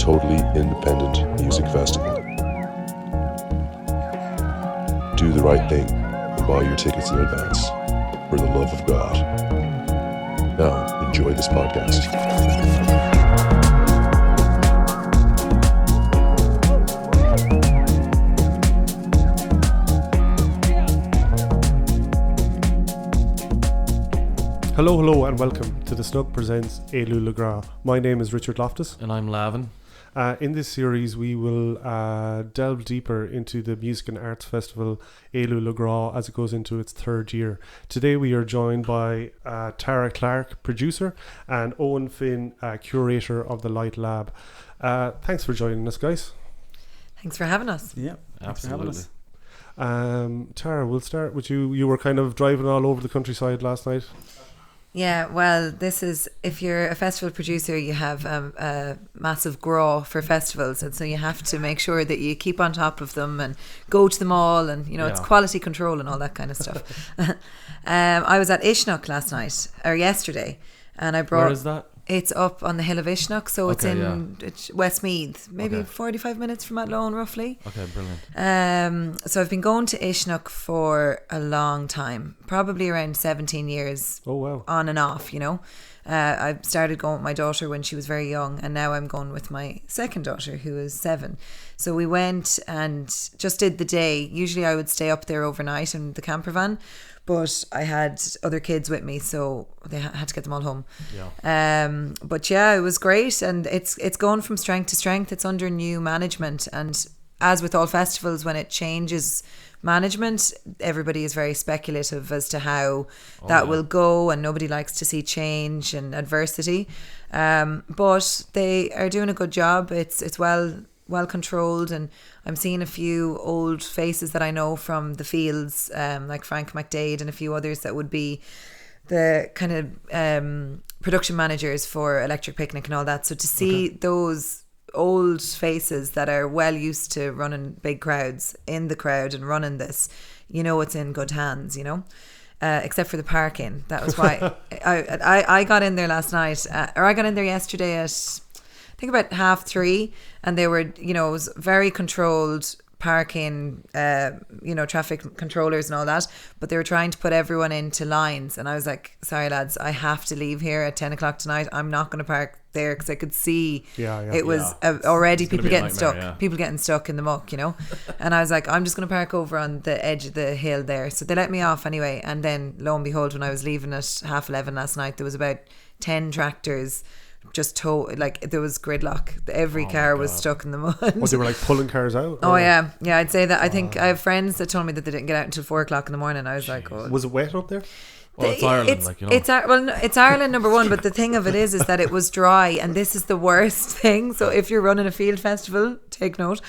totally independent music festival. Do the right thing and buy your tickets in advance, for the love of God. Now, enjoy this podcast. Hello, and welcome to the Shnug presents Éalú Le Grá. My name is Richard Loftus. And I'm Lavin. In this series, we will delve deeper into the music and arts festival Éalú Le Grá as it goes into its third year. Today, we are joined by Tara Clarke, producer, and Eoin Finn, curator of the Light Lab. Thanks for joining us, guys. Thanks for having us. Yeah, absolutely. Tara, we'll start with you. You were kind of driving all over the countryside last night. Yeah, well, this is, if you're a festival producer, you have a massive grá for festivals, and so you have to make sure that you keep on top of them and go to them all, and it's quality control and all that kind of stuff. I was at Shnug last night, or yesterday, and I brought... Where is that? It's up on the hill of Shnug, so it's in Westmeath, maybe 45 minutes from Athlone, roughly. Okay, brilliant. So I've been going to Shnug for a long time, probably around 17 years. Oh, wow. On and off, I started going with my daughter when she was very young, and now I'm going with my second daughter, who is 7. So we went and just did the day. Usually I would stay up there overnight in the camper van, but I had other kids with me, so they had to get them all home. But yeah, it was great, and it's going from strength to strength. It's under new management, and as with all festivals, when it changes management, everybody is very speculative as to how will go, and nobody likes to see change and adversity. But they are doing a good job. It's well controlled, and I'm seeing a few old faces that I know from the fields, like Frank McDade and a few others that would be the kind of production managers for Electric Picnic and all that. So to see those old faces that are well used to running big crowds in the crowd and running this, it's in good hands, except for the parking. That was why I got in there last night, or I got in there yesterday at I think about 3:30, and they were, it was very controlled parking, traffic controllers and all that, but they were trying to put everyone into lines, and I was like, sorry lads, I have to leave here at 10 o'clock tonight. I'm not going to park there, because I could see it was already people getting stuck, people getting stuck in the muck, and I was like, I'm just going to park over on the edge of the hill there. So they let me off anyway, and then lo and behold, when I was leaving at 11:30 last night, there was about 10 tractors just there was gridlock. Every car was stuck in the mud. Oh, they were like pulling cars out? Oh, yeah, I'd say that. I think I have friends that told me that they didn't get out until 4 o'clock in the morning. I was like, oh. Was it wet up there? Well, it's Ireland, It's Ireland, number one, but the thing of it is that it was dry, and this is the worst thing. So if you're running a field festival, take note.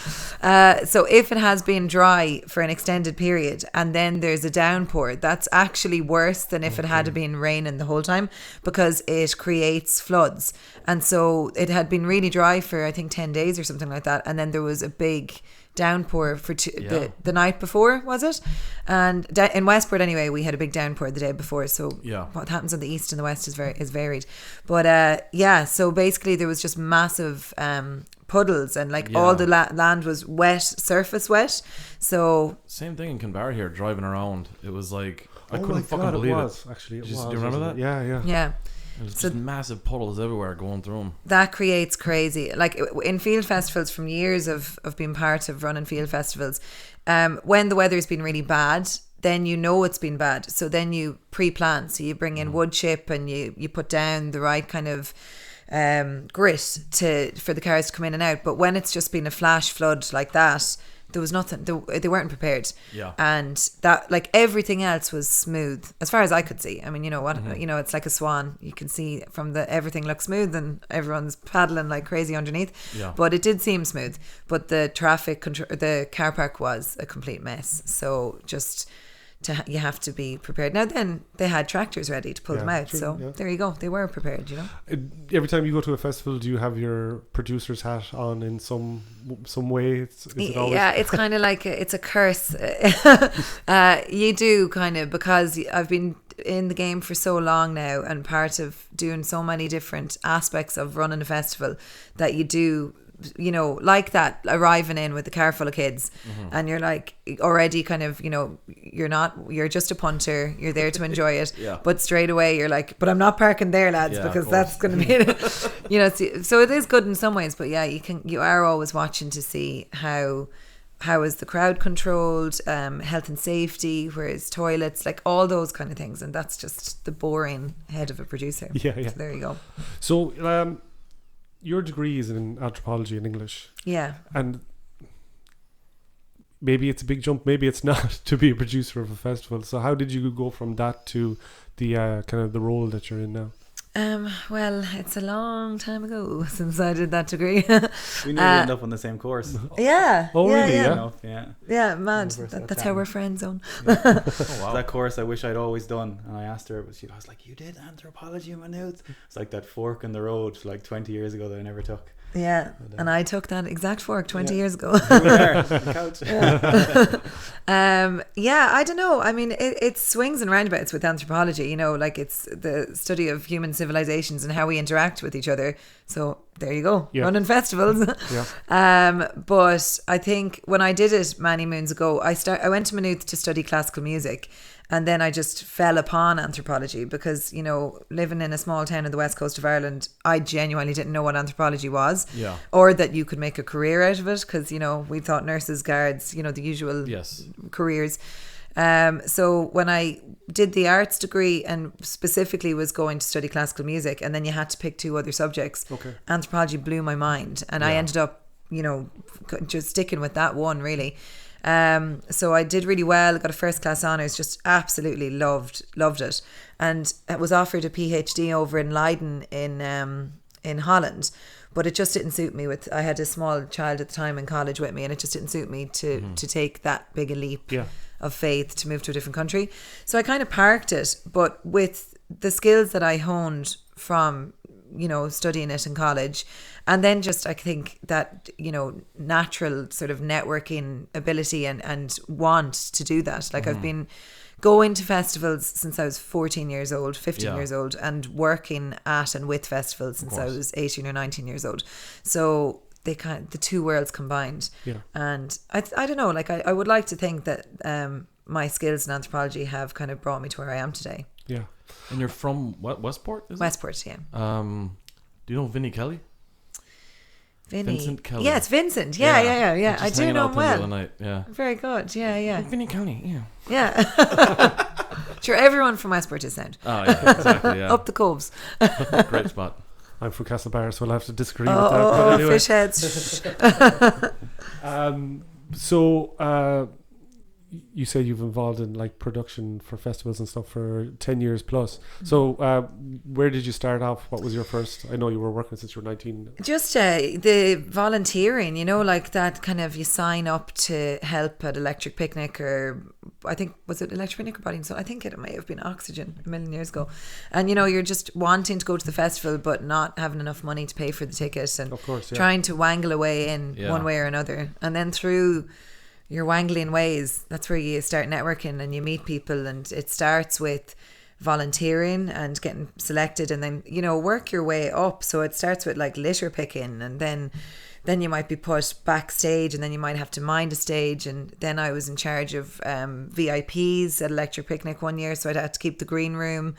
So if it has been dry for an extended period and then there's a downpour, that's actually worse than if it had been raining the whole time, because it creates floods. And so it had been really dry for, I think, 10 days or something like that, and then there was a big downpour for the night before, was it? And in Westport anyway, we had a big downpour the day before. So what happens on the east and the west is varied. But so basically there was just massive puddles, and all the land was wet, surface wet. So same thing in Kinbarra here, driving around. It was like I couldn't fucking believe it. Actually, do you remember that? Yeah. It was just massive puddles everywhere going through them. That creates crazy. Like in field festivals, from years of being part of running field festivals, when the weather's been really bad, then it's been bad. So then you pre-plan. So you bring in wood chip, and you put down the right kind of grit for the cars to come in and out. But when it's just been a flash flood like that, there was nothing. They weren't prepared. And that, like, everything else was smooth as far as I could see. I mean, it's like a swan. You can see from everything looks smooth, and everyone's paddling like crazy underneath. But it did seem smooth. But the the car park was a complete mess. So just you have to be prepared. Now then, they had tractors ready to pull them out, there you go, they were prepared, Every time you go to a festival, do you have your producer's hat on in some way? Is it always... it's kind of like it's a curse. You do, kind of, because I've been in the game for so long now, and part of doing so many different aspects of running a festival, that you do you know, like that, arriving in with a car full of kids, and you're like already kind of, you know, you're just a punter, you're there to enjoy it, but straight away you're like, but I'm not parking there, lads, because that's going to be, you know, so it is good in some ways, but yeah, you are always watching to see how is the crowd controlled, health and safety, where's toilets, like all those kind of things, and that's just the boring head of a producer. So there you go. So your degree is in anthropology and English. Yeah. And maybe it's a big jump, maybe it's not, to be a producer of a festival. So how did you go from that to the kind of the role that you're in now? Well, it's a long time ago since I did that degree. We nearly end up on the same course. Yeah. Oh, yeah, really? Yeah. Yeah, mad. That's how we're friends on. Yeah. Oh, wow. That course I wish I'd always done. And I asked her, I was like, you did anthropology in my notes? It's like that fork in the road like 20 years ago that I never took. Yeah, and I took that exact fork 20 years ago. On the couch. I don't know. I mean, it swings and roundabouts with anthropology, you know, like it's the study of human civilizations and how we interact with each other. So there you go, running festivals. But I think when I did it many moons ago, I went to Maynooth to study classical music. And then I just fell upon anthropology because, you know, living in a small town on the west coast of Ireland, I genuinely didn't know what anthropology was. Yeah. Or that you could make a career out of it because, you know, we thought nurses, guards, you know, the usual careers. So when I did the arts degree and specifically was going to study classical music, and then you had to pick 2 other subjects, anthropology blew my mind. And I ended up, you know, just sticking with that one really. So I did really well, got a first class honours, just absolutely loved it, and I was offered a PhD over in Leiden in Holland, but it just didn't suit me. I had a small child at the time in college with me, and it just didn't suit me to take that big a leap of faith to move to a different country. So I kind of parked it, but with the skills that I honed from, you know, studying it in college, and then just I think that, you know, natural sort of networking ability and want to do that. Like I've been going to festivals since I was 15 years old, and working at and with festivals since I was 18 or 19 years old. So the 2 worlds combined. Yeah. And I don't know, like I would like to think that my skills in anthropology have kind of brought me to where I am today. Yeah. And you're from what, Westport? Westport, yeah. Do you know Vinnie Kelly? Vincent Kelly. Yeah, it's Vincent. Yeah. I do know him well. The other night. Yeah. Very good. Yeah. Vinnie Kelly. Yeah. Sure, everyone from Westport is sound. Oh yeah, exactly. Yeah. Up the coves. Great spot. I'm from Castlebar, so I'll have to disagree with that. But anyway. Fish heads. So you say you've involved in like production for festivals and stuff for 10 years plus. So where did you start off? What was your first? I know you were working since you were 19. Just the volunteering, you know, like that kind of, you sign up to help at Electric Picnic, or I think, was it Electric Picnic or Body and Soul? I think it may have been Oxygen a million years ago. And, you know, you're just wanting to go to the festival but not having enough money to pay for the ticket, and of course, trying to wangle away in one way or another. And then through your wangling ways, that's where you start networking and you meet people, and it starts with volunteering and getting selected, and then, you know, work your way up. So it starts with like litter picking, and then you might be put backstage, and then you might have to mind a stage. And then I was in charge of VIPs at Electric Picnic one year, so I'd have to keep the green room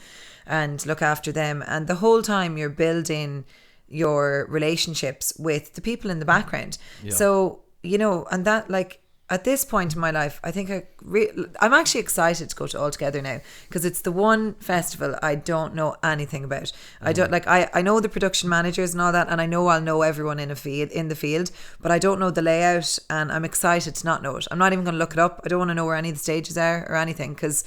and look after them. And the whole time you're building your relationships with the people in the background. So, you know, and that, like, at this point in my life, I think I'm actually excited to go to All Together now, because it's the one festival I don't know anything about. I don't I know the production managers and all that, and I know I'll know everyone in the field, but I don't know the layout, and I'm excited to not know it. I'm not even going to look it up. I don't want to know where any of the stages are or anything, because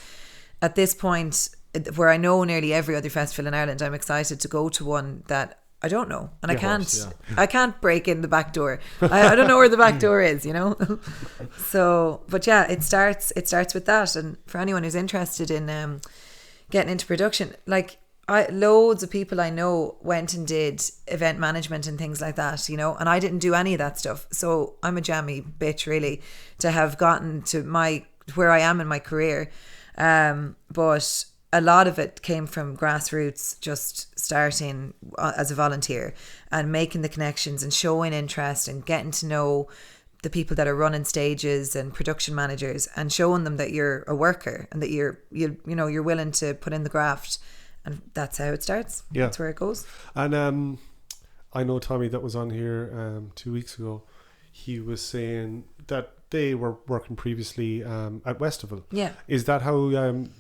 at this point, where I know nearly every other festival in Ireland, I'm excited to go to one that I don't know, and I can't break in the back door. I don't know where the back door is, you know. So, but yeah, it starts with that. And for anyone who's interested in getting into production, like loads of people I know went and did event management and things like that, you know, and I didn't do any of that stuff. So I'm a jammy bitch, really, to have gotten to where I am in my career. But a lot of it came from grassroots, just starting as a volunteer and making the connections and showing interest and getting to know the people that are running stages and production managers and showing them that you're a worker and that you're willing to put in the graft. And that's how it starts. Yeah. That's where it goes. And I know Tommy that was on here 2 weeks ago. He was saying that they were working previously at Westival. Yeah. Is that how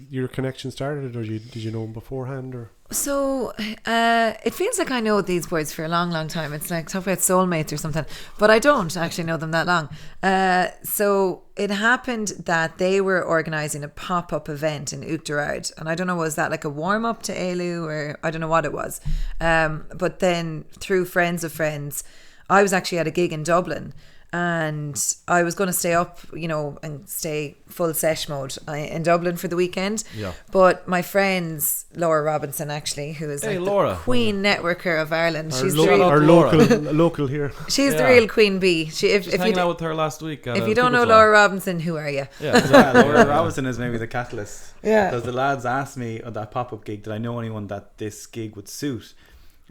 your connection started, or did you know him beforehand? Or so it feels like I know these boys for a long, long time. It's like talk about soulmates or something, but I don't actually know them that long. So it happened that they were organising a pop-up event in Uachtarard, and I don't know, was that like a warm-up to Éalú, or I don't know what it was. But then through friends of friends, I was actually at a gig in Dublin, and I was going to stay up, and stay full sesh mode in Dublin for the weekend. Yeah. But my friends, Laura Robinson, actually, who is the queen networker of Ireland, she's our local here. She's the real queen bee. If you hanging out with her last week. If you don't know Laura Robinson, who are you? Yeah, Laura Robinson is maybe the catalyst. Yeah. Because the lads asked me at that pop-up gig, did I know anyone that this gig would suit?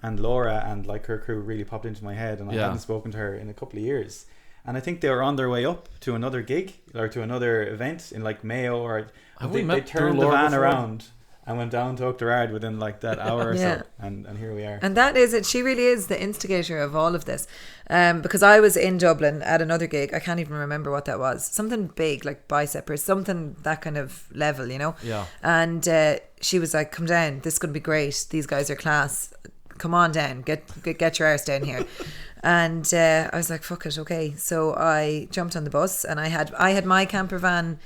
And Laura and like her crew really popped into my head, and I hadn't spoken to her in a couple of years. And I think they were on their way up to another gig or to another event in like Mayo, or they turned the van around and went down to Uachtarard within like that hour or so, and here we are. And that is it. She really is the instigator of all of this, because I was in Dublin at another gig. I can't even remember what that was. Something big like Bicep or something, that kind of level, Yeah. And she was like, "Come down. This is going to be great. These guys are class. Come on down. Get your arse down here." And I was like, fuck it, okay. So I jumped on the bus, and I had my camper van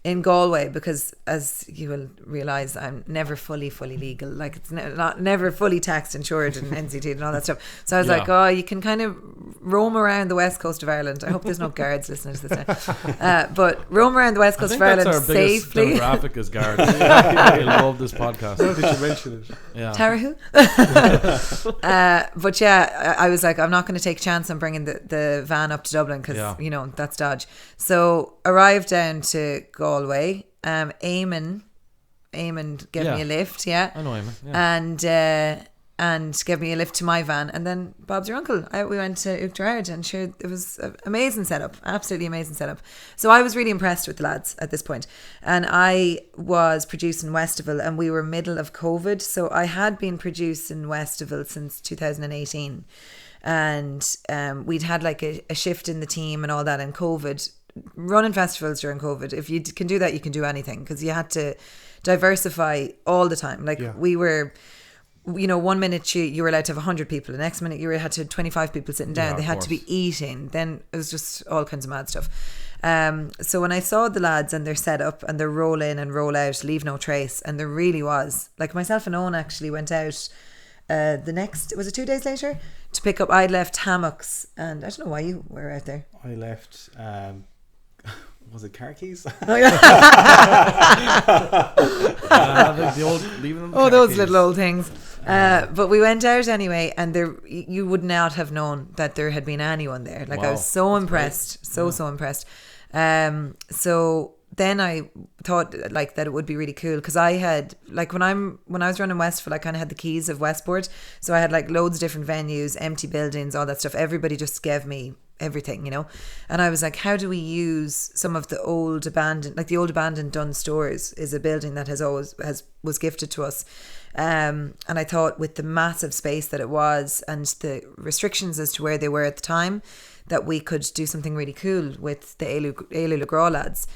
in Galway, because as you will realise, I'm never fully legal. Like, it's never fully taxed, insured and NCT and all that stuff. So I was like, oh, you can kind of roam around the west coast of Ireland. I hope there's no guards listening to this now. But roam around the west coast of Ireland safely. Our biggest demographic is guards. I love this podcast. How did you mention it? Yeah. Tara who? But yeah, I was like, I'm not going to take a chance on bringing the van up to Dublin, because that's dodge. So arrived down to Galway. Eamon gave me a lift. Yeah, I know Eamon. Yeah. And gave me a lift to my van, and then Bob's your uncle. We went to Uachtarard, and sure, it was an amazing setup, absolutely amazing setup. So I was really impressed with the lads at this point, and I was producing Westival, and we were middle of COVID, so I had been producing Westival since 2018, and we'd had like a shift in the team and all that, and COVID. Running festivals during COVID, if you can do that, you can do anything, because you had to diversify all the time. Like we were, 1 minute you were allowed to have 100 people, the next minute you had to have 25 people sitting down. They had to be eating. Then it was just all kinds of mad stuff. So when I saw the lads and their setup and their roll in and roll out, leave no trace, and there really was, like, myself and Eoin actually went out was it 2 days later to pick up. I'd left hammocks, and I don't know why you were out there. I left was it car keys? The old, leaving them those keys. little old things. But we went out anyway, and you would not have known that there had been anyone there. Like, wow, I was so impressed, so impressed. So then I thought like that it would be really cool, because I had like when I was running Westfield, I kind of had the keys of Westport, so I had like loads of different venues, empty buildings, all that stuff. Everybody just gave me everything, and I was like, how do we use some of the old abandoned Dunn stores is a building that was gifted to us, and I thought with the massive space that it was and the restrictions as to where they were at the time, that we could do something really cool with the Éalú Le Grá lads.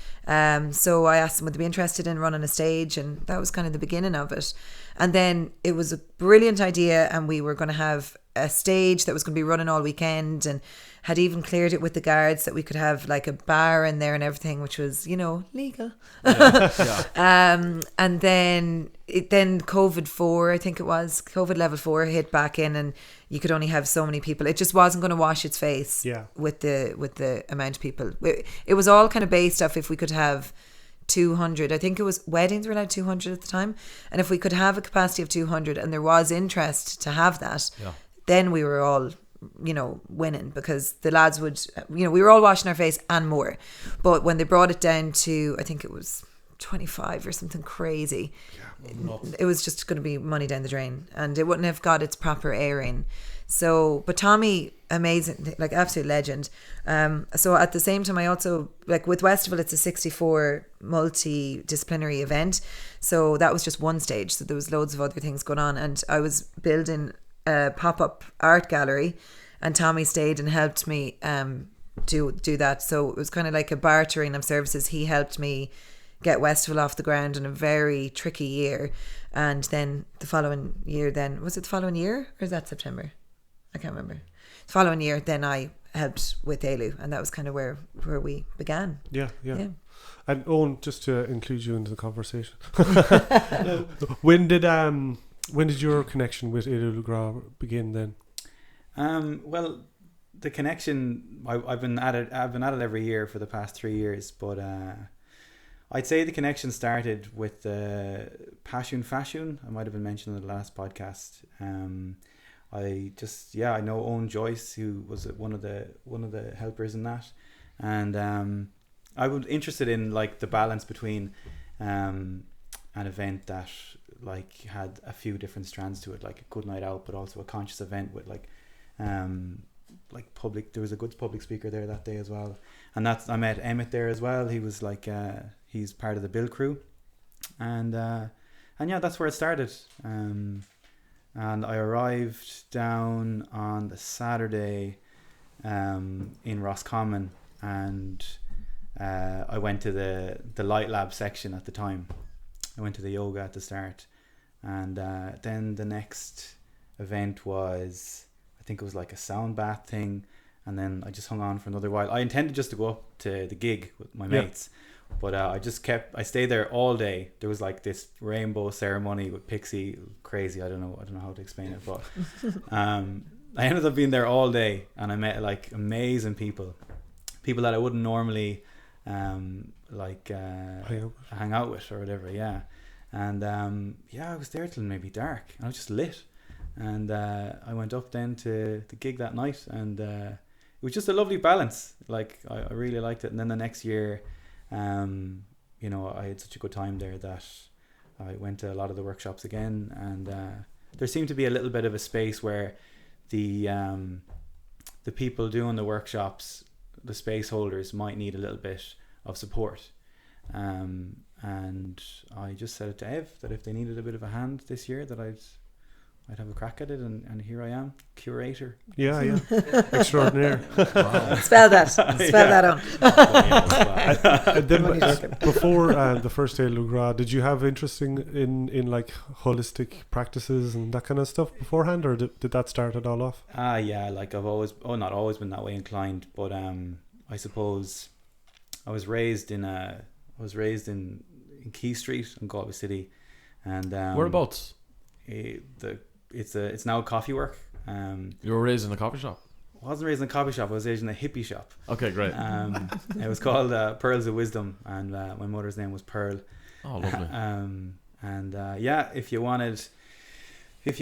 So I asked them would they be interested in running a stage, and that was kind of the beginning of it. And then it was a brilliant idea, and we were going to have a stage that was going to be running all weekend, and had even cleared it with the guards that we could have like a bar in there and everything, which was, legal. And then COVID level 4 hit back in, and you could only have so many people. It just wasn't going to wash its face with the amount of people. It was all kind of based off if we could have 200. I think it was weddings were allowed 200 at the time, and if we could have a capacity of 200 and there was interest to have that, then we were all winning, because the lads would, we were all washing our face and more. But when they brought it down to, I think it was 25 or something crazy. It was just going to be money down the drain, and it wouldn't have got its proper airing. So, but Tommy, amazing, like absolute legend. So at the same time, I also, like with Westival, it's a 64 multidisciplinary event. So that was just one stage. So there was loads of other things going on, and I was building a pop-up art gallery, and Tommy stayed and helped me do that. So it was kind of like a bartering of services. He helped me get Westival off the ground in a very tricky year, and then the following year, then was it the following year or is that September? I can't remember. The following year, then I helped with Éalú, and that was kind of where we began. Yeah. And Eoin, just to include you into the conversation, when did your connection with Éalú Le Grá begin then? Well, the connection, I've been at it every year for the past 3 years, but I'd say the connection started with Passion Fashion. I might have been mentioned in the last podcast. I know Owen Joyce, who was one of the helpers in that, and I was interested in like the balance between an event that like had a few different strands to it, like a good night out, but also a conscious event with like public. There was a good public speaker there that day as well, and I met Emmett there as well. He was like he's part of the Bill crew, and yeah, that's where it started. And I arrived down on the Saturday in Roscommon, and I went to the Light Lab section at the time. I went to the yoga at the start, and then the next event was, I think it was like a sound bath thing, and then I just hung on for another while. I intended just to go up to the gig with my mates, but I stayed there all day. There was like this rainbow ceremony with Pixie, crazy. I don't know how to explain it, but I ended up being there all day, and I met like amazing people that I wouldn't normally hang out with or whatever. Yeah, and I was there till maybe dark, and I was just lit. And I went up then to the gig that night, and it was just a lovely balance. Like I really liked it. And then the next year, I had such a good time there that I went to a lot of the workshops again, and there seemed to be a little bit of a space where the people doing the workshops, the space holders, might need a little bit of support. And I just said it to Ev that if they needed a bit of a hand this year, that I'd have a crack at it, and here I am, curator. Yeah. Extraordinaire. Wow. Spell that on. Then before the first Éalú Le Grá, did you have interest in like holistic practices and that kind of stuff beforehand, or did that start it all off? Yeah, like I've not always been that way inclined, but I suppose I was raised in Key Street in Galway City, and whereabouts? It's now a coffee work. You were raised in a coffee shop? I wasn't raised in a coffee shop. I was raised in a hippie shop. Okay, great. It was called Pearls of Wisdom, and my mother's name was Pearl. Oh, lovely. If you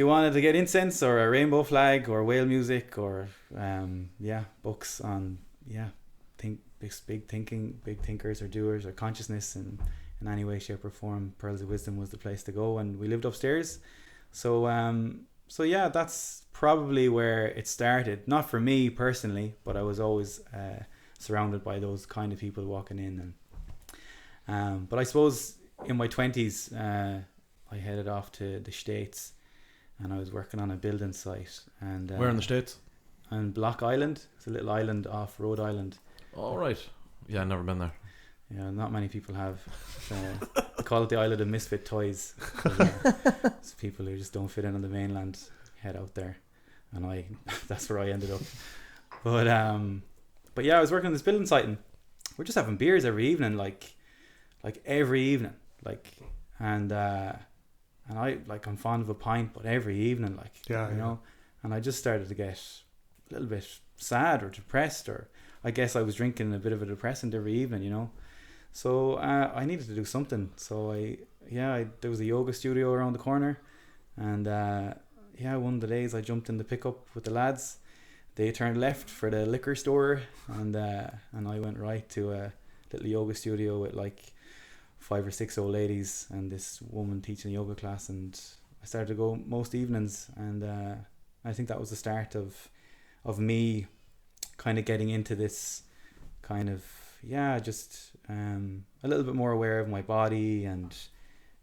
wanted to get incense or a rainbow flag or whale music or books on big thinkers or doers or consciousness in any way, shape or form, Pearls of Wisdom was the place to go, and we lived upstairs. So that's probably where it started. Not for me personally, but I was always surrounded by those kind of people walking in. And but I suppose in my 20s, I headed off to the States, and I was working on a building site. And where in the States? On Block Island. It's a little island off Rhode Island. All right. Yeah, I've never been there. Yeah, not many people have. They call it the Island of Misfit Toys. It's people who just don't fit in on the mainland head out there, and that's where I ended up. But yeah, I was working on this building site, and we're just having beers every evening, like every evening, and I'm fond of a pint, but every evening, know. And I just started to get a little bit sad or depressed, or I guess I was drinking a bit of a depressant every evening, you know. So I needed to do something. So there was a yoga studio around the corner, and one of the days I jumped in the pickup with the lads. They turned left for the liquor store, and I went right to a little yoga studio with like 5 or 6 old ladies and this woman teaching a yoga class, and I started to go most evenings, and I think that was the start of me kind of getting into this kind of just a little bit more aware of my body and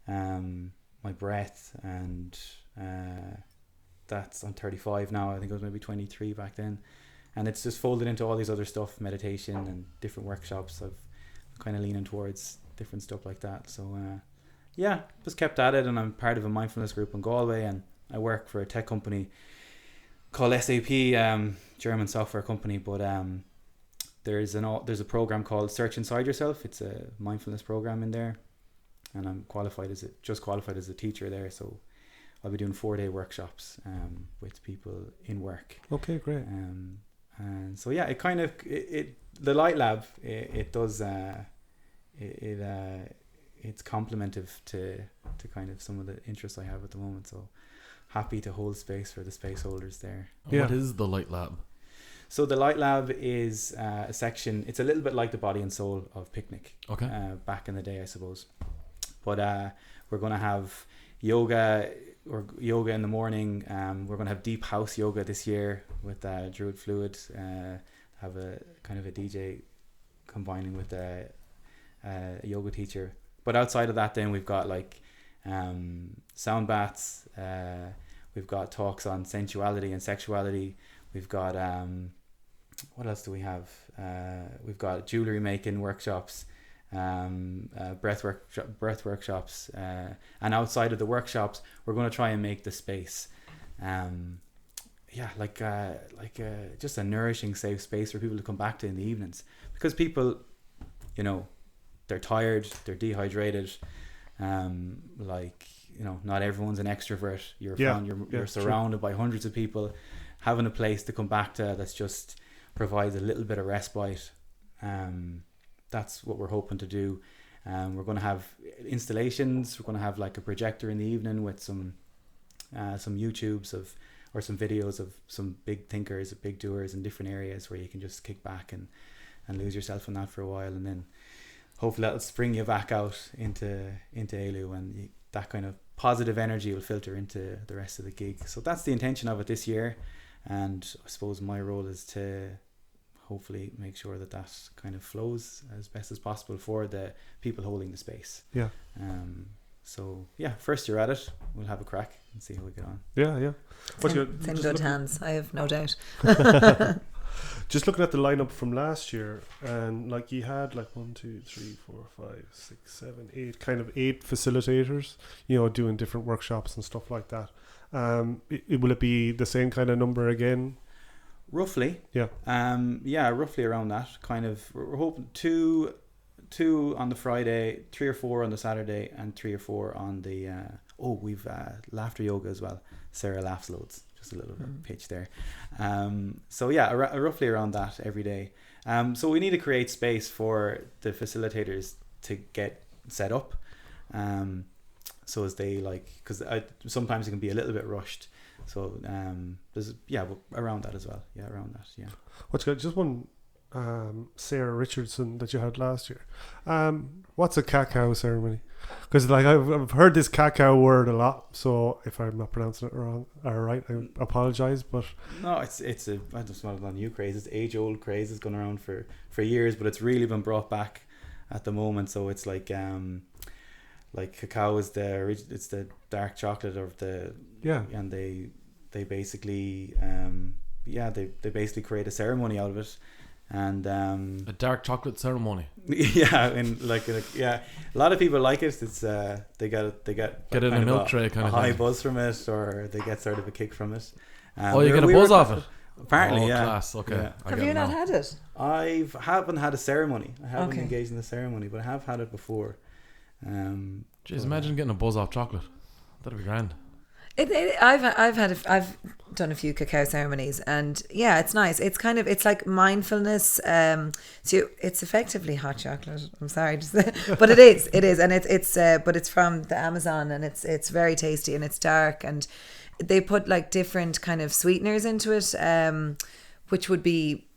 my breath, and I'm 35 now. I think I was maybe 23 back then, and it's just folded into all these other stuff, meditation and different workshops. I've kind of leaning towards different stuff like that. So just kept at it, and I'm part of a mindfulness group in Galway, and I work for a tech company called SAP, German software company, but there's a program called Search Inside Yourself. It's a mindfulness program in there, and I'm qualified as a teacher there, so I'll be doing 4-day workshops with people in work. Okay, great. And so it kind of the Light Lab it does it's complementive to kind of some of the interests I have at the moment, so happy to hold space for the space holders there. What is the Light Lab? So the Light Lab is a section, it's a little bit like the body and soul of Picnic. Okay. Back in the day, I suppose. But we're going to have yoga in the morning. We're going to have deep house yoga this year with Druid Fluid. Have a kind of a DJ combining with a yoga teacher. But outside of that, then we've got like sound baths. We've got talks on sensuality and sexuality. We've got what else do we have? We've got jewelry making workshops, breath workshops, and outside of the workshops, we're going to try and make the space, just a nourishing, safe space for people to come back to in the evenings, because people, they're tired, they're dehydrated, not everyone's an extrovert. You're surrounded by hundreds of people. Having a place to come back to that's just provides a little bit of respite. That's what we're hoping to do. We're going to have installations. We're going to have like a projector in the evening with some YouTubes or some videos of some big thinkers, big doers in different areas where you can just kick back and lose yourself in that for a while, and then hopefully that'll spring you back out into Éalú, and that kind of positive energy will filter into the rest of the gig. So that's the intention of it this year, and I suppose my role is to hopefully make sure that kind of flows as best as possible for the people holding the space. First year at it, we'll have a crack and see how we get on. It's in good hands, I have no doubt. Just looking at the lineup from last year, and like you had like 1, 2, 3, 4, 5, 6, 7, 8 kind of 8 facilitators, doing different workshops and stuff like that. Will it be the same kind of number again? Roughly. Roughly around that kind of. We're hoping two on the Friday, 3 or 4 on the Saturday, and 3 or 4 on the we've laughter yoga as well. Sarah laughs loads. Just a little pitch there. Roughly around that every day. So we need to create space for the facilitators to get set up. So as they because sometimes it can be a little bit rushed. So there's around that as well. What's good? Just one, Sarah Richardson that you had last year. What's a cacao ceremony? Because I've heard this cacao word a lot. So if I'm not pronouncing it wrong or right, I apologize. But no, it's I just want a new craze. It's age old craze. It's gone around for years, but it's really been brought back at the moment. So it's like cacao is it's the dark chocolate of the and they basically they basically create a ceremony out of it, and a dark chocolate ceremony. And a lot of people like it. It's they get it in a milk tray kind of high thing. Buzz from it, or they get sort of a kick from it. You get a buzz off it. Apparently, class. Okay. Yeah. Have you not had it? I haven't had a ceremony. I haven't engaged in the ceremony, but I have had it before. Jeez, imagine getting a buzz off chocolate. That'd be grand. I've done a few cacao ceremonies, and it's nice. It's kind of, it's like mindfulness. So it's effectively hot chocolate. I'm sorry to say, but it is, and it's but it's from the Amazon, and it's very tasty, and it's dark, and they put like different kind of sweeteners into it, which would be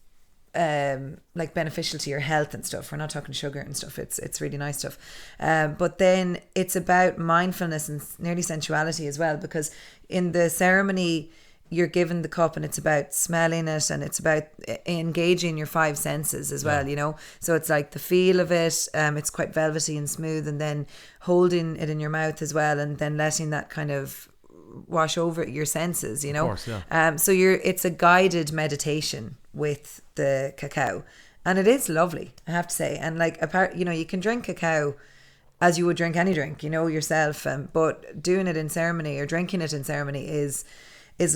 like beneficial to your health and stuff. We're not talking sugar and stuff. It's really nice stuff. But then it's about mindfulness and nearly sensuality as well, because in the ceremony you're given the cup and it's about smelling it and it's about engaging your 5 senses as well, you know. So it's like the feel of it, it's quite velvety and smooth, and then holding it in your mouth as well, and then letting that kind of wash over your senses, you know. Of course, yeah. So it's a guided meditation with the cacao, and it is lovely, I have to say. And like, you know, you can drink cacao as you would drink any drink, you know, yourself, but doing it in ceremony or drinking it in ceremony is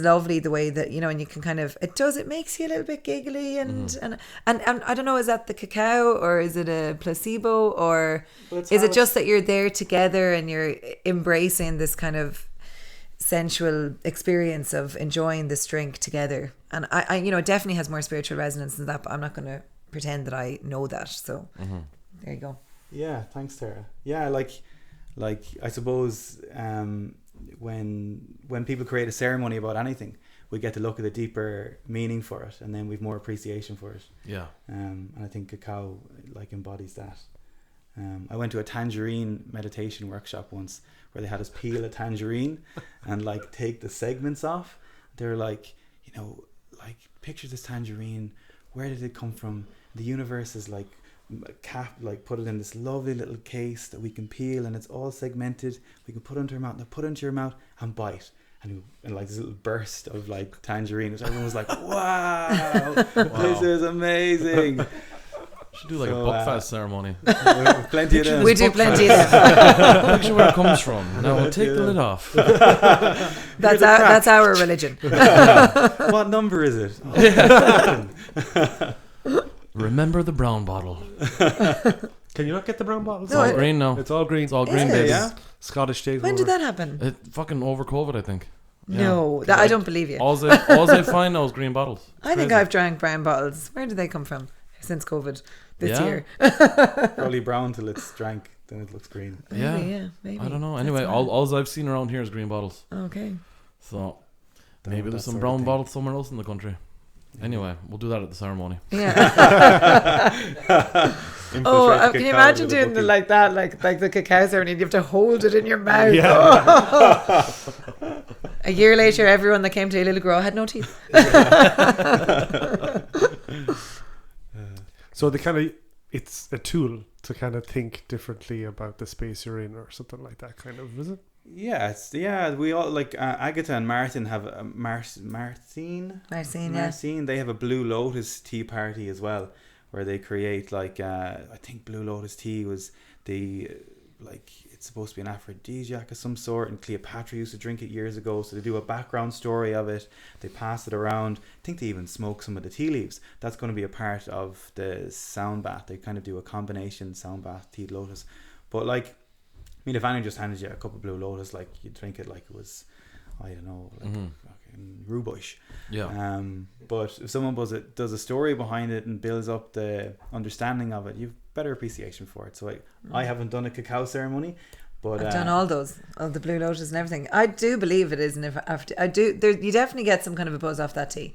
lovely, the way that, you know, and you can kind of, it makes you a little bit giggly and I don't know, is that the cacao or is it a placebo, or is it just that you're there together and you're embracing this kind of sensual experience of enjoying this drink together? And I you know, it definitely has more spiritual resonance than that, but I'm not going to pretend that I know that. So there you go. Yeah, thanks, Tara. Yeah, like I suppose when people create a ceremony about anything, we get to look at the deeper meaning for it, and then we've more appreciation for it. Yeah. And I think cacao like embodies that. I went to a tangerine meditation workshop once where they had us peel a tangerine and like take the segments off. They were like, you know, like, picture this tangerine. Where did it come from? The universe is like put it in this lovely little case that we can peel, and it's all segmented. We can put it into your mouth. Now put it into your mouth and bite. And like this little burst of like tangerine. So everyone was like, wow, this is amazing. Should do like a Buckfast ceremony. Plenty of them. We do plenty of them. Picture where it comes from. Now we'll take the lid off. That's our religion. What number is it? Remember the brown bottle. Can you not get the brown bottles? It's all green now. It's all green. It's all green, baby. Yeah. Scottish takeover. When did that happen? It fucking over COVID, I think. No, I don't believe you. All they find now is green bottles. I think I've drank brown bottles. Where did they come from since COVID this year? Probably brown till it's drank, then it looks green. Yeah, maybe. I don't know. Anyway, all I've seen around here is green bottles. Okay. So maybe there's some brown bottles somewhere else in the country. Anyway, we'll do that at the ceremony. Yeah. Can you imagine doing like that, like the cacao ceremony? You have to hold it in your mouth. Yeah. A year later, everyone that came to Éalú Le Grá had no teeth. So it's a tool to kind of think differently about the space you're in, or something like that, kind of, is it? Yeah, we all like Agatha and Martin have a Marcin. They have a Blue Lotus tea party as well, where they create like I think Blue Lotus tea was it's supposed to be an aphrodisiac of some sort, and Cleopatra used to drink it years ago, so they do a background story of it, they pass it around. I think they even smoke some of the tea leaves. That's going to be a part of the sound bath. They kind of do a combination sound bath, tea lotus. But like, I mean, if anyone just handed you a cup of Blue Lotus, like, you'd drink it like it was, I don't know, like fucking rhubarb. Yeah. But if someone does a story behind it and builds up the understanding of it, you've better appreciation for it. So I haven't done a cacao ceremony, but I've done all the Blue Lotus and everything. I do believe it is you definitely get some kind of a buzz off that tea.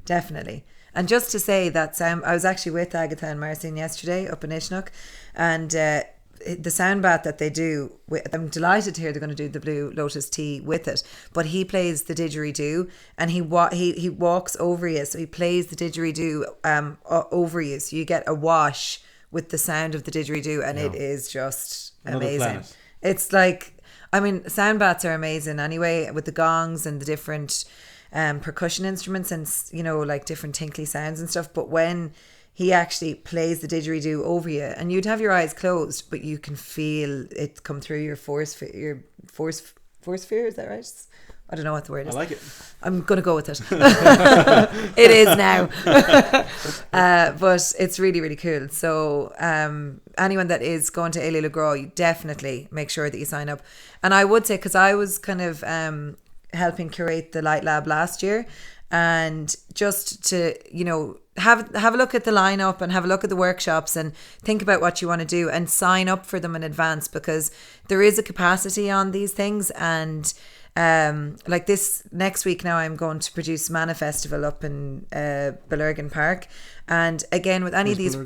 Definitely. And just to say that I was actually with Agatha and Marcin yesterday up in Shnug, and the sound bath that they do, I'm delighted to hear they're going to do the Blue Lotus tea with it, but he plays the didgeridoo, and he walks over you, so he plays the didgeridoo over you, so you get a wash with the sound of the didgeridoo, and it is just amazing. It's like, I mean, sound baths are amazing anyway, with the gongs and the different percussion instruments and, you know, like different tinkly sounds and stuff, but when he actually plays the didgeridoo over you, and you'd have your eyes closed, but you can feel it come through your force sphere, is that right? I don't know what the word is. I like it. I'm going to go with it. It is now. But it's really, really cool. So anyone that is going to Éalú Le Grá, you definitely make sure that you sign up. And I would say, because I was kind of helping curate the Light Lab last year, and just to, you know, have a look at the lineup and have a look at the workshops and think about what you want to do and sign up for them in advance, because there is a capacity on these things, and Like this next week now, I'm going to produce Mana Festival up in Bellurgan Park. And again, with any of these,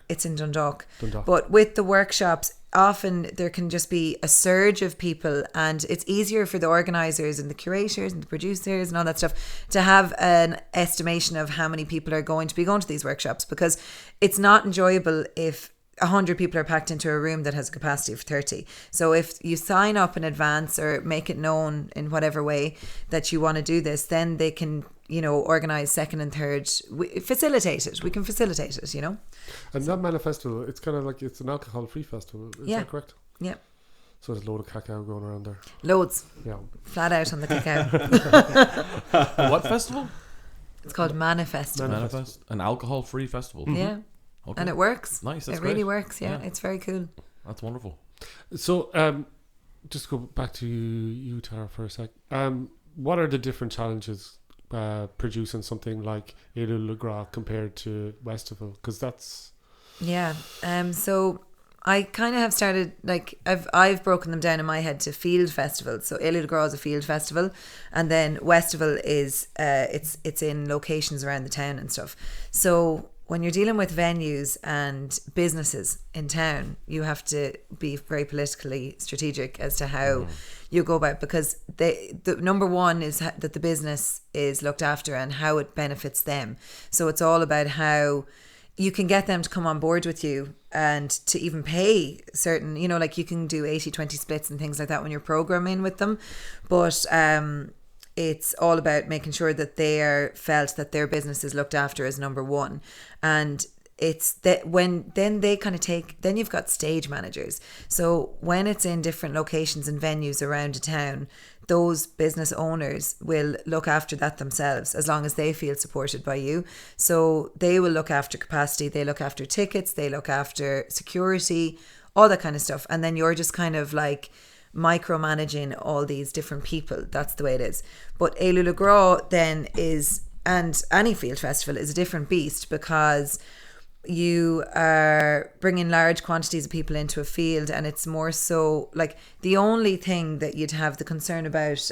it's in Dundalk. But with the workshops, often there can just be a surge of people, and it's easier for the organisers and the curators and the producers and all that stuff to have an estimation of how many people are going to be going to these workshops, because it's not enjoyable if 100 people are packed into a room that has a capacity of 30. So if you sign up in advance or make it known in whatever way that you want to do this, then they can, organise second and third, facilitate it. We can facilitate it, And that Mana Festival, it's kind of like it's an alcohol-free festival. Is that correct? Yeah. So there's a load of cacao going around there. Loads. Yeah. Flat out on the cacao. What festival? It's called Mana Festival. An alcohol-free festival. Yeah. Okay. And it works. Nice. That's it really great. works. Yeah. It's very cool. That's wonderful. So, just go back to you, Tara, for a sec. What are the different challenges producing something like Éalú Le Grá compared to Westival? Because that's... Yeah. So I kind of have started, like, I've broken them down in my head to field festivals. So Éalú Le Grá is a field festival, and then Westival is it's in locations around the town and stuff. So when you're dealing with venues and businesses in town, you have to be very politically strategic as to how you go about, because the number one is that the business is looked after and how it benefits them. So it's all about how you can get them to come on board with you and to even pay certain, like you can do 80-20 splits and things like that when you're programming with them. But it's all about making sure that they are felt that their business is looked after as number one. And it's that then you've got stage managers. So when it's in different locations and venues around a town, those business owners will look after that themselves as long as they feel supported by you. So they will look after capacity, they look after tickets, they look after security, all that kind of stuff. And then you're just kind of like micromanaging all these different people. That's the way it is. But Éalú Le Grá then is, and any field festival is a different beast, because you are bringing large quantities of people into a field, and it's more so like the only thing that you'd have the concern about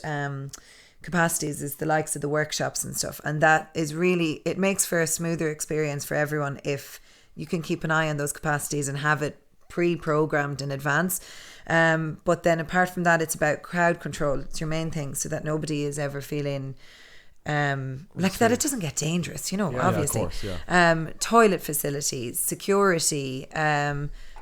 capacities is the likes of the workshops and stuff, and that is really, it makes for a smoother experience for everyone if you can keep an eye on those capacities and have it pre-programmed in advance. But then apart from that, it's about crowd control. It's your main thing, so that nobody is ever feeling like that it doesn't get dangerous, obviously. Yeah, of course, toilet facilities, security,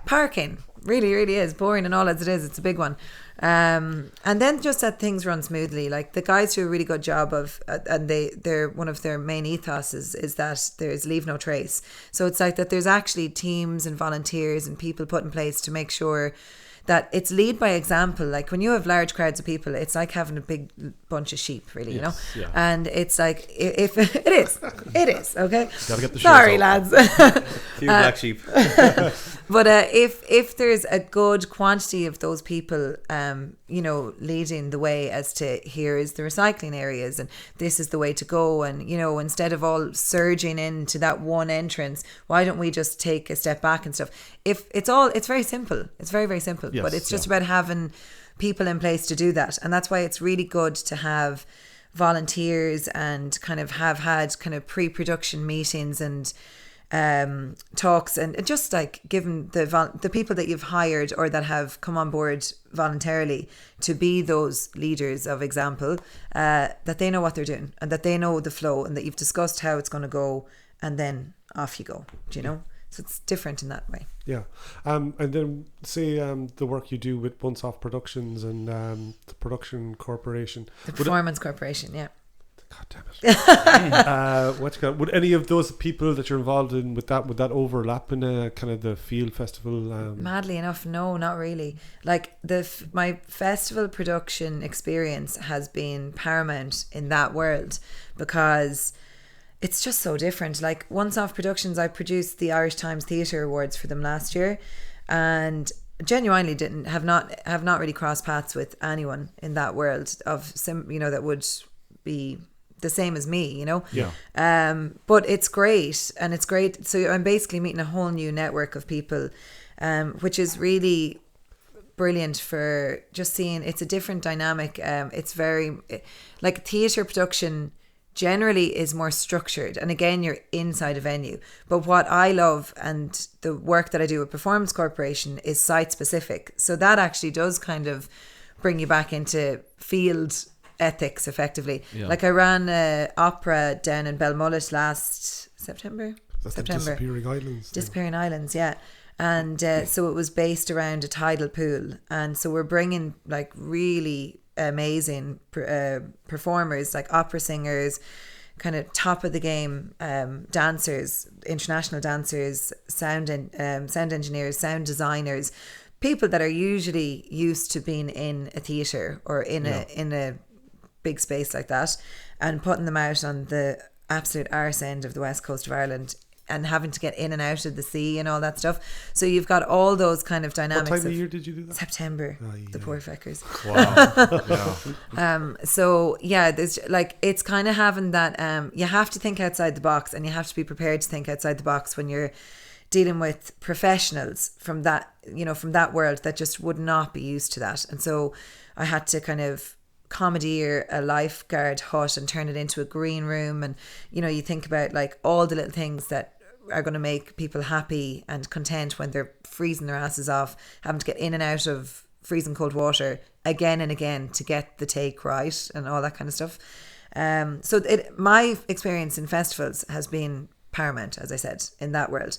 parking, really is boring and all as it is. It's a big one. And then just that things run smoothly. Like the guys do a really good job of, and they're one of their main ethos is that there's leave no trace. So it's like that there's actually teams and volunteers and people put in place to make sure that it's lead by example. Like when you have large crowds of people, it's like having a big bunch of sheep, really, Yeah. And it's like, if it is okay. Gotta get the Sorry, lads. Few black sheep. But if there's a good quantity of those people, leading the way as to here is the recycling areas and this is the way to go, and instead of all surging into that one entrance, why don't we just take a step back and stuff? It's very simple. It's very, very simple. Yes, but it's just about having people in place to do that, and that's why it's really good to have volunteers and kind of have had kind of pre-production meetings and talks, and just like giving the people that you've hired or that have come on board voluntarily to be those leaders of example, that they know what they're doing and that they know the flow and that you've discussed how it's going to go, and then off you go. Do you know? So it's different in that way. Yeah. And then say the work you do with Once Off Productions and the Production Corporation. The Performance Corporation, yeah. God damn it. Would any of those people that you're involved in would that overlap in a kind of the field festival? Madly enough, no, not really. Like my festival production experience has been paramount in that world, because it's just so different. Like Once Off Productions, I produced the Irish Times Theatre Awards for them last year, and genuinely have not really crossed paths with anyone in that world of that would be the same as me, Yeah. But it's great, and it's great. So I'm basically meeting a whole new network of people, which is really brilliant for just seeing. It's a different dynamic. It's very like theatre production generally is more structured, and again you're inside a venue, but what I love and the work that I do with Performance Corporation is site specific, so that actually does kind of bring you back into field ethics effectively. Like I ran an opera down in Belmullet last September. That's the Disappearing Islands. Yeah. And so it was based around a tidal pool, and so we're bringing like really amazing performers, like opera singers, kind of top of the game dancers, international dancers, sound engineers, sound designers, people that are usually used to being in a theatre or in a big space like that, and putting them out on the absolute arse end of the west coast of Ireland, and having to get in and out of the sea and all that stuff. So you've got all those kind of dynamics. What time of year did you do that? September. The poor feckers. Wow. So yeah, there's like, it's kind of having that, you have to think outside the box, and you have to be prepared to think outside the box when you're dealing with professionals from that, you know, from that world that just would not be used to that. And so I had to kind of commandeer a lifeguard hut and turn it into a green room. And, you know, you think about like all the little things that are going to make people happy and content when they're freezing their asses off, having to get in and out of freezing cold water again and again to get the take right and all that kind of stuff. So my experience in festivals has been paramount, as I said, in that world.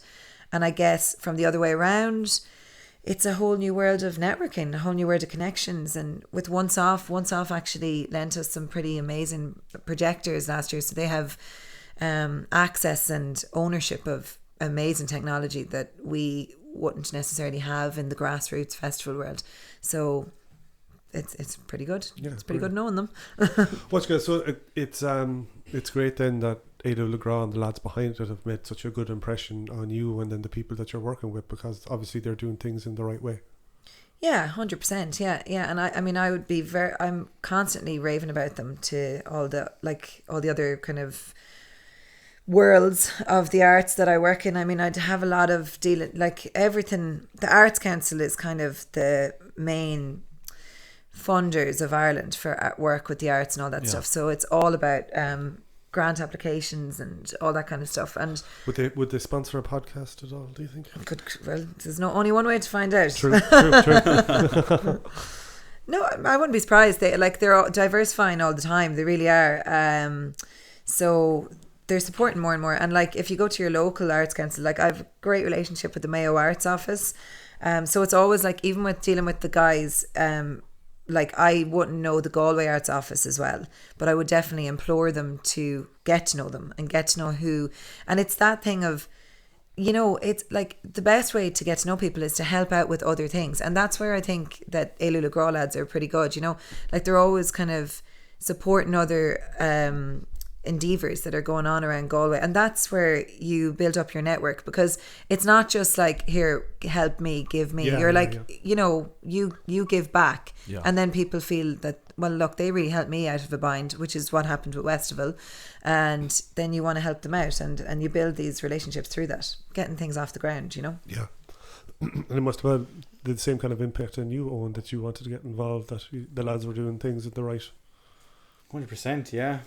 And I guess from the other way around, it's a whole new world of networking, a whole new world of connections. And with Once Off actually lent us some pretty amazing projectors last year. So they have access and ownership of amazing technology that we wouldn't necessarily have in the grassroots festival world. So it's pretty good. Yeah, it's pretty good knowing them. What's good? So it's great then that Éalú Le Grá and the lads behind it have made such a good impression on you and then the people that you're working with, because obviously they're doing things in the right way. Yeah, 100%. Yeah. And I mean, I'm constantly raving about them to all the other kind of worlds of the arts that I work in. I mean, I'd have a lot of like everything. The Arts Council is kind of the main funders of Ireland for work with the arts and all that stuff. So it's all about grant applications and all that kind of stuff. And would they sponsor a podcast at all, do you think? Well, there's only one way to find out. True. No, I wouldn't be surprised. They're all diversifying all the time. They really are. So they're supporting more and more. And like, if you go to your local arts council, like I have a great relationship with the Mayo Arts Office. So it's always like, even with dealing with the guys, like I wouldn't know the Galway Arts Office as well, but I would definitely implore them to get to know them and get to know who. And it's that thing of, you know, it's like the best way to get to know people is to help out with other things. And that's where I think that Éalú Le Grá lads are pretty good, you know, like they're always kind of supporting other endeavours that are going on around Galway, and that's where you build up your network, because it's not just like, here, help me, give me. You're like, you know, you give back, and then people feel that, well, look, they really helped me out of a bind, which is what happened with Westival, and then you want to help them out, and you build these relationships through that, getting things off the ground, you know. And it must have had the same kind of impact on you, Owen, that you wanted to get involved, that the lads were doing things in the right. 100%, yeah.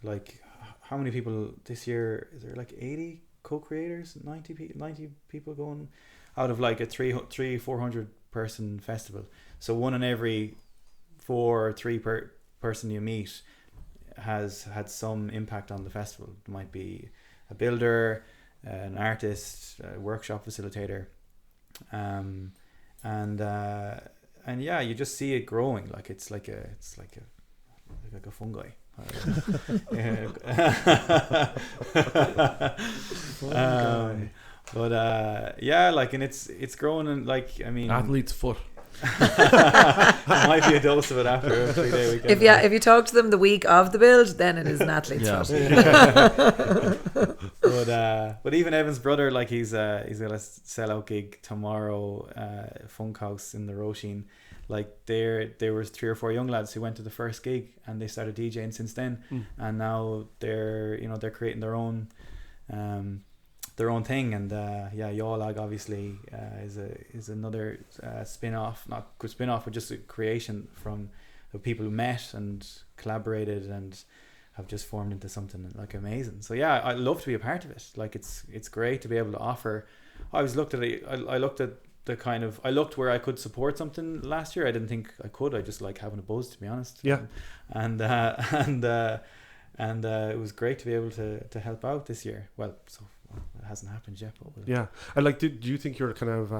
Like, how many people this year? Is there like 80 co-creators, 90 people going out of like a 400 person festival? So one in every 4 or 3 person you meet has had some impact on the festival. It might be a builder, an artist, a workshop facilitator, and yeah, you just see it growing. Like it's like a fungi. Yeah, like, and it's growing, and like, I mean, athlete's foot. Might be a dose of it after a 3-day weekend. If you talk to them the week of the build, then it is an athlete's foot. But even Evan's brother, like, he's got a sellout gig tomorrow, Funkhouse in the Roisin. Like, there was 3 or 4 young lads who went to the first gig and they started DJing since then, and now they're creating their own their own thing. And Éolag obviously is another spin-off, not good spin-off, but just a creation from the people who met and collaborated and have just formed into something like amazing. So yeah, I love to be a part of it. Like it's great to be able to offer. I looked where I could support something last year. I didn't think I could. I just like having a buzz, to be honest. Yeah. And it was great to be able to help out this year. Well, it hasn't happened yet, but yeah. And like, do you think your kind of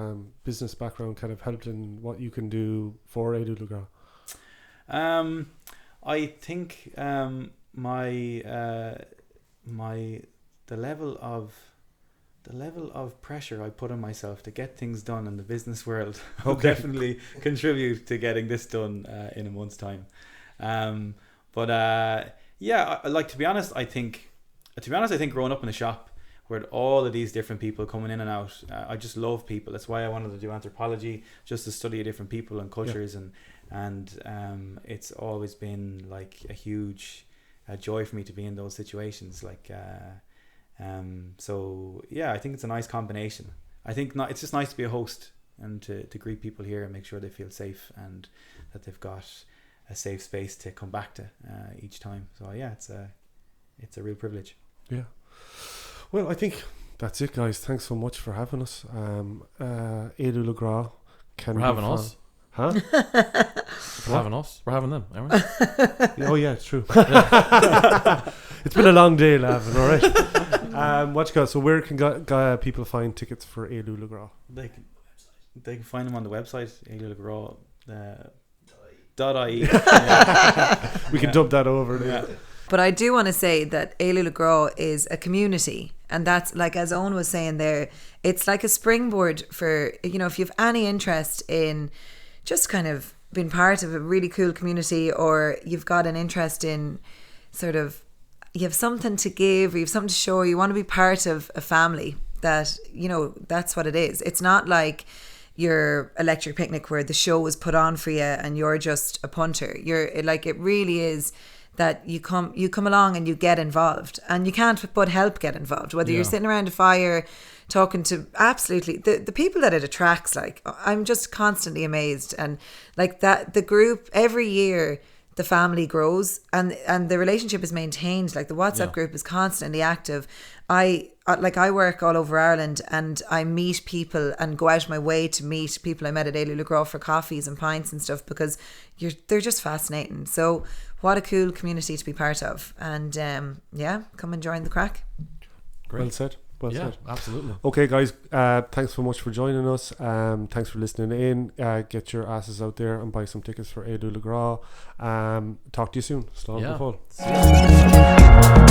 business background kind of helped in what you can do for Éalú Le Grá? I think the level of pressure I put on myself to get things done in the business world will definitely contribute to getting this done in a month's time. To be honest, I think growing up in the shop where all of these different people coming in and out, I just love people. That's why I wanted to do anthropology, just to study different people and cultures, and it's always been like a huge joy for me to be in those situations. Like, I think it's a nice combination. I think it's just nice to be a host and to greet people here and make sure they feel safe and that they've got a safe space to come back to each time. So yeah, it's a real privilege. Yeah. Well, I think that's it, guys. Thanks so much for having us. Éalú Le Grá. For having us. Huh? For having us. We're having them, aren't we? Oh yeah, it's true. It's been a long day, Lavin. All right. So where can people find tickets for Éalú Le Grá? They can find them on the website éalulegrá.ie. We can dub that over. Yeah. But I do want to say that Éalú Le Grá is a community, and that's like, as Eoin was saying there, it's like a springboard for, if you have any interest in just kind of being part of a really cool community, or you've got an interest in sort of, you have something to give, or you have something to show, or you want to be part of a family that, that's what it is. It's not like your electric picnic where the show is put on for you and you're just a punter. It really is that you come along and you get involved, and you can't but help get involved, whether you're sitting around a fire talking to absolutely the people that it attracts. Like, I'm just constantly amazed, and like that the group every year, the family grows and the relationship is maintained. Like, the WhatsApp group is constantly active. I work all over Ireland, and I meet people and go out of my way to meet people I met at Éalú Le Grá for coffees and pints and stuff, because they're just fascinating. So what a cool community to be part of. And come and join the crack. Great. Well said. Well said. Absolutely. Okay, guys, thanks so much for joining us. Thanks for listening in. Get your asses out there and buy some tickets for Éalú Le Grá. Talk to you soon. Slán go fóill.